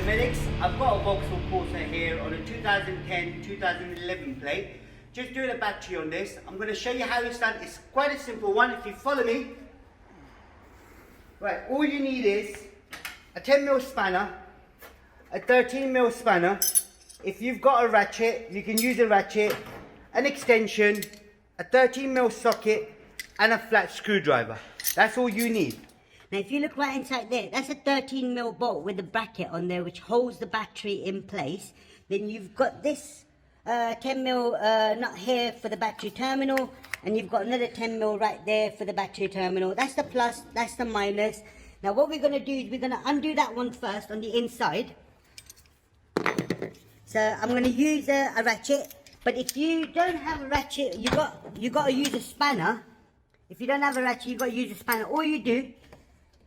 Medics, I've got a Vauxhall Corsa here on a 2010-2011 plate. Just doing a battery on this. I'm going to show you how it's done. It's quite a simple one. If you follow me, right, all you need is a 10mm spanner, a 13mm spanner. If you've got a ratchet, you can use a ratchet, an extension, a 13mm socket, and a flat screwdriver. That's all you need. Now if you look right inside there, that's a 13mm bolt with a bracket on there which holds the battery in place. Then you've got this 10mm nut here for the battery terminal, and you've got another 10mm right there for the battery terminal. That's the plus, that's the minus. Now what we're going to do is we're going to undo that one first on the inside. So I'm going to use a ratchet, but if you don't have a ratchet, you got to use a spanner. If you don't have a ratchet, you got to use a spanner. All you do,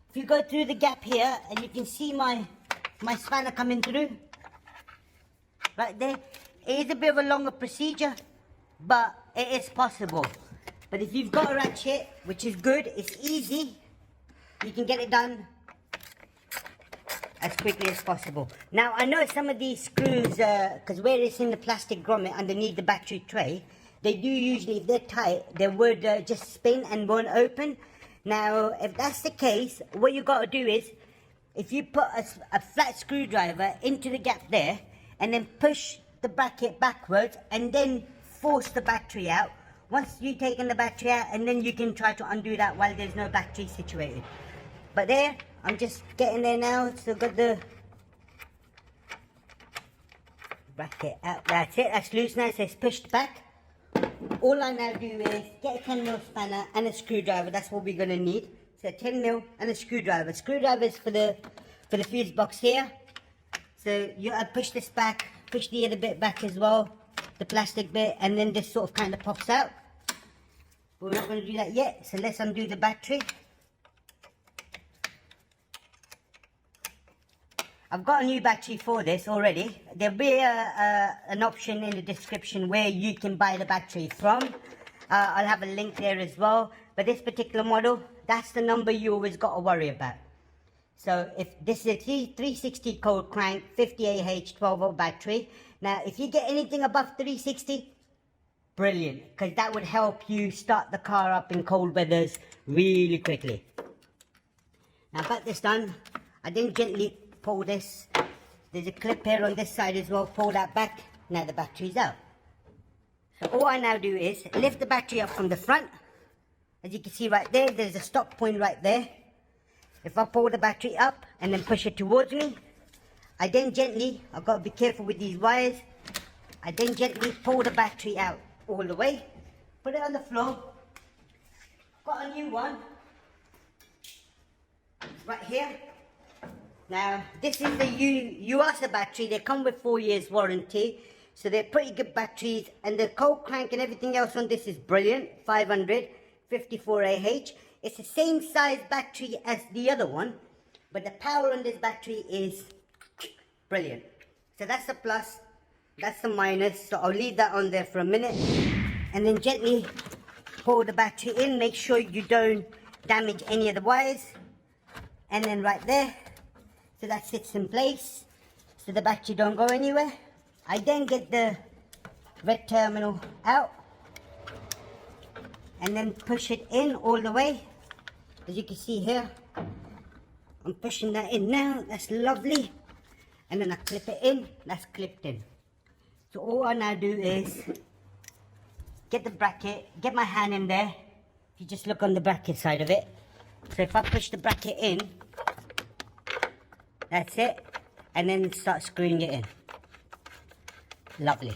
if you go through the gap here, and you can see my spanner coming through, right there. It is a bit of a longer procedure, but it is possible. But if you've got a ratchet, which is good, it's easy, you can get it done as quickly as possible. Now, I know some of these screws, because where it's in the plastic grommet underneath the battery tray, they do usually, if they're tight, they would just spin and won't open. Now, if that's the case, what you got to do is, if you put a flat screwdriver into the gap there, and then push the bracket backwards, and then force the battery out. Once you've taken the battery out, and then you can try to undo that while there's no battery situated. But there, I'm just getting there now, so got the bracket out. That's it, that's loose now, so it's pushed back. All I now do is get a 10mm spanner and a screwdriver. That's what we're going to need. So a 10mm and a screwdriver. Screwdriver is for the fuse box here. So you push this back, push the other bit back as well, the plastic bit, and then this sort of kind of pops out. But we're not going to do that yet, so let's undo the battery. I've got a new battery for this already. There'll be an option in the description where you can buy the battery from. I'll have a link there as well. But this particular model, that's the number you always got to worry about. So if this is a 360 cold crank, 50 AH, 12V battery. Now, if you get anything above 360, brilliant, because that would help you start the car up in cold weathers really quickly. Now, about this done, I then gently pull this. There's a clip here on this side as well. Pull that back. Now the battery's out. So all I now do is lift the battery up from the front. As you can see right there, there's a stop point right there. If I pull the battery up and then push it towards me, I then gently, I've got to be careful with these wires, I then gently pull the battery out all the way, put it on the floor. Got a new one right here. Now, this is the USA battery. They come with 4 years warranty, so they're pretty good batteries, and the cold crank and everything else on this is brilliant. 500, 54 AH. It's the same size battery as the other one, but the power on this battery is brilliant. So that's the plus, that's the minus, so I'll leave that on there for a minute, and then gently pull the battery in. Make sure you don't damage any of the wires, and then right there, so that sits in place, so the battery don't go anywhere. I then get the red terminal out, and then push it in all the way. As you can see here, I'm pushing that in now, that's lovely. And then I clip it in, that's clipped in. So all I now do is get the bracket, get my hand in there. If you just look on the bracket side of it. So if I push the bracket in, that's it, and then start screwing it in. Lovely.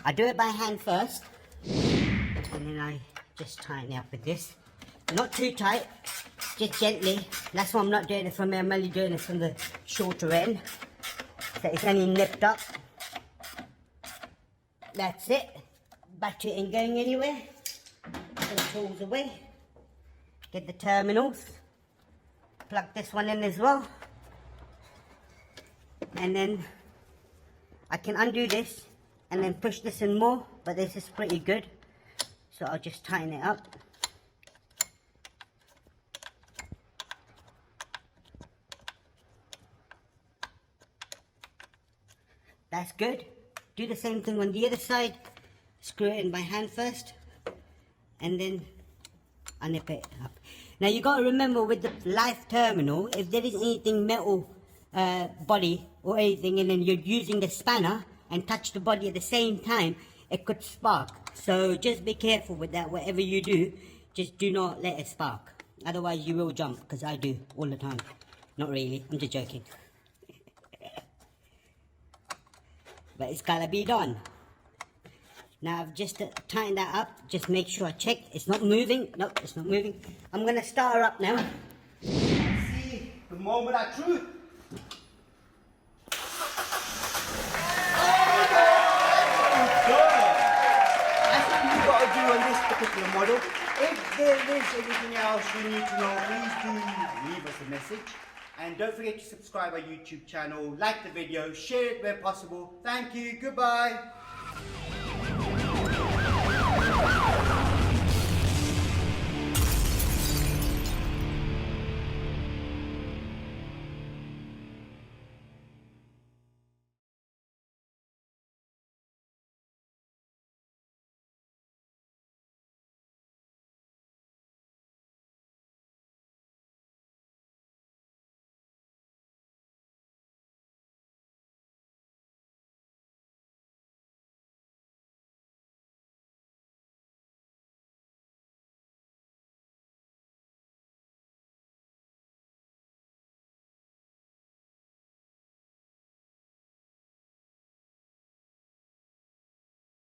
I do it by hand first, and then I just tighten it up with this. Not too tight, just gently. That's why I'm not doing it from here, I'm only doing it from the shorter end. So it's only nipped up. That's it. Battery ain't going anywhere. Put the tools away. Get the terminals. Plug this one in as well. And then I can undo this and then push this in more, but this is pretty good. So I'll just tighten it up. That's good. Do the same thing on the other side. Screw it in by hand first, and then unnip it up. Now you got to remember with the live terminal, if there is anything metal body or anything, and then you're using the spanner and touch the body at the same time, it could spark. So just be careful with that. Whatever you do, just do not let it spark. Otherwise you will jump, because I do all the time. Not really, I'm just joking. But it's gotta be done. Now I've just tightened that up. Just make sure I check. It's not moving. Nope, it's not moving. I'm gonna start her up now. See the moment of truth. That's what you've got to do on this particular model. If there is anything else you need to know, please do leave us a message. And don't forget to subscribe our YouTube channel, like the video, share it where possible. Thank you, goodbye.